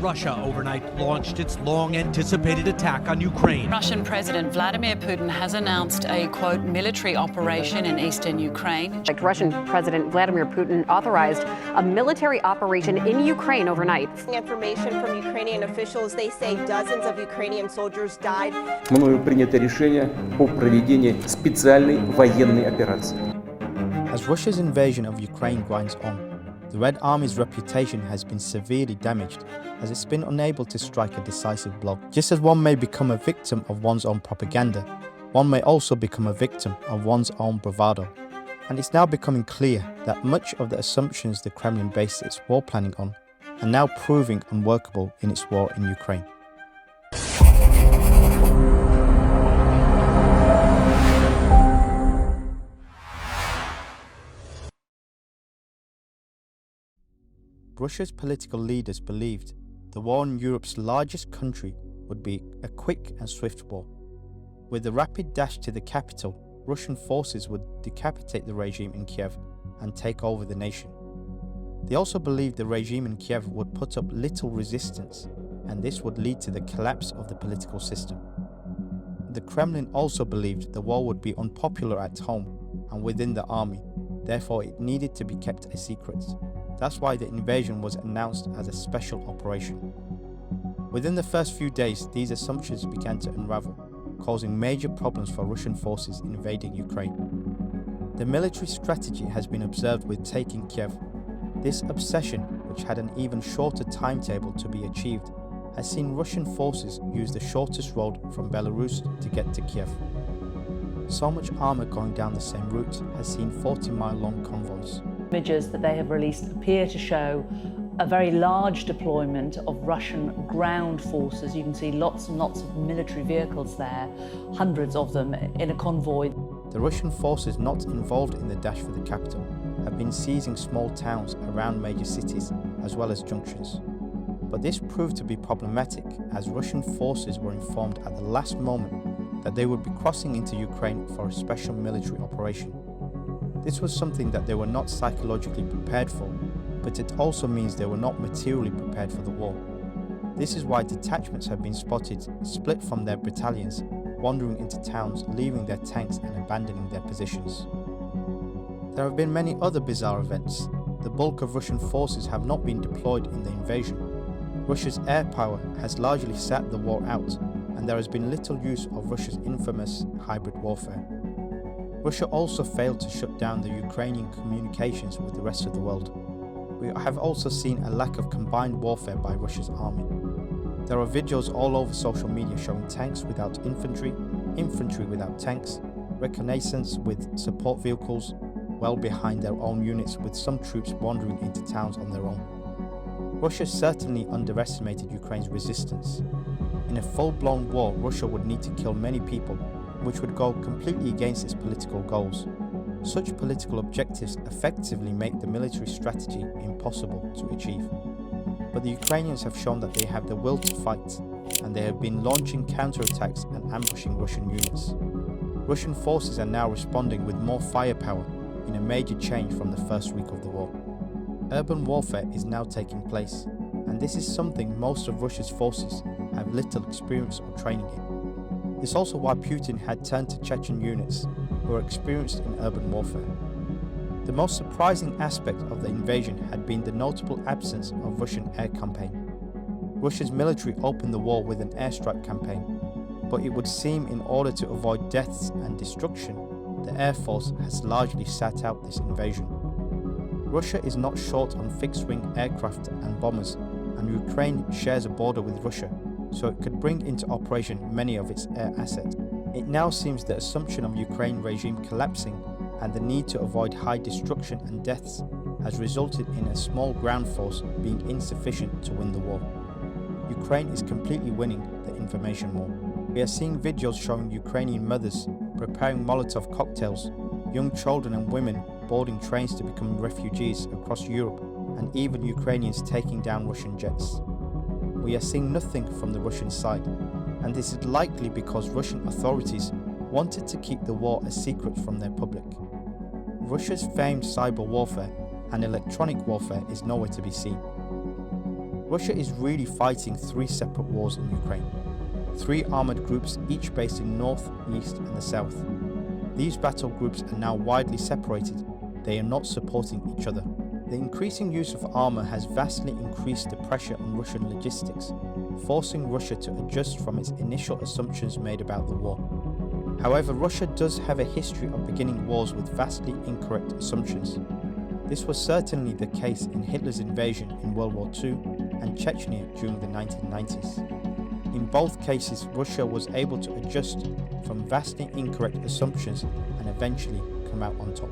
Russia overnight launched its long-anticipated attack on Ukraine. Russian President Vladimir Putin has announced a, quote, military operation in eastern Ukraine. Russian President Vladimir Putin authorized a military operation in Ukraine overnight. Information from Ukrainian officials, they say dozens of Ukrainian soldiers died. Мною принято решение о проведении специальной военной операции. As Russia's invasion of Ukraine grinds on, the Red Army's reputation has been severely damaged as it's been unable to strike a decisive blow. Just as one may become a victim of one's own propaganda, one may also become a victim of one's own bravado. And it's now becoming clear that much of the assumptions the Kremlin based its war planning on are now proving unworkable in its war in Ukraine. Russia's political leaders believed the war in Europe's largest country would be a quick and swift war. With the rapid dash to the capital, Russian forces would decapitate the regime in Kiev and take over the nation. They also believed the regime in Kiev would put up little resistance, and this would lead to the collapse of the political system. The Kremlin also believed the war would be unpopular at home and within the army, therefore it needed to be kept a secret. That's why the invasion was announced as a special operation. Within the first few days, these assumptions began to unravel, causing major problems for Russian forces invading Ukraine. The military strategy has been observed with taking Kiev. This obsession, which had an even shorter timetable to be achieved, has seen Russian forces use the shortest road from Belarus to get to Kiev. So much armor going down the same route has seen 40-mile-long convoys. Images that they have released appear to show a very large deployment of Russian ground forces. You can see lots and lots of military vehicles there, hundreds of them in a convoy. The Russian forces not involved in the dash for the capital have been seizing small towns around major cities as well as junctions. But this proved to be problematic as Russian forces were informed at the last moment that they would be crossing into Ukraine for a special military operation. This was something that they were not psychologically prepared for, but it also means they were not materially prepared for the war. This is why detachments have been spotted split from their battalions, wandering into towns, leaving their tanks and abandoning their positions. There have been many other bizarre events. The bulk of Russian forces have not been deployed in the invasion. Russia's air power has largely sat the war out, and there has been little use of Russia's infamous hybrid warfare. Russia also failed to shut down the Ukrainian communications with the rest of the world. We have also seen a lack of combined warfare by Russia's army. There are videos all over social media showing tanks without infantry, infantry without tanks, reconnaissance with support vehicles well behind their own units, with some troops wandering into towns on their own. Russia certainly underestimated Ukraine's resistance. In a full-blown war, Russia would need to kill many people, which would go completely against its political goals. Such political objectives effectively make the military strategy impossible to achieve. But the Ukrainians have shown that they have the will to fight, and they have been launching counterattacks and ambushing Russian units. Russian forces are now responding with more firepower in a major change from the first week of the war. Urban warfare is now taking place, and this is something most of Russia's forces have little experience or training in. It's also why Putin had turned to Chechen units who are experienced in urban warfare. The most surprising aspect of the invasion had been the notable absence of Russian air campaign. Russia's military opened the war with an airstrike campaign, but it would seem in order to avoid deaths and destruction, the Air Force has largely sat out this invasion. Russia is not short on fixed-wing aircraft and bombers, and Ukraine shares a border with Russia, so it could bring into operation many of its air assets. It now seems the assumption of Ukraine regime collapsing and the need to avoid high destruction and deaths has resulted in a small ground force being insufficient to win the war. Ukraine is completely winning the information war. We are seeing videos showing Ukrainian mothers preparing Molotov cocktails, young children and women boarding trains to become refugees across Europe, and even Ukrainians taking down Russian jets. We are seeing nothing from the Russian side, and this is likely because Russian authorities wanted to keep the war a secret from their public. Russia's famed cyber warfare and electronic warfare is nowhere to be seen. Russia is really fighting three separate wars in Ukraine. Three armoured groups, each based in north, east and the south. These battle groups are now widely separated. They are not supporting each other. The increasing use of armour has vastly increased the pressure on Russian logistics, forcing Russia to adjust from its initial assumptions made about the war. However, Russia does have a history of beginning wars with vastly incorrect assumptions. This was certainly the case in Hitler's invasion in World War II and Chechnya during the 1990s. In both cases, Russia was able to adjust from vastly incorrect assumptions and eventually come out on top.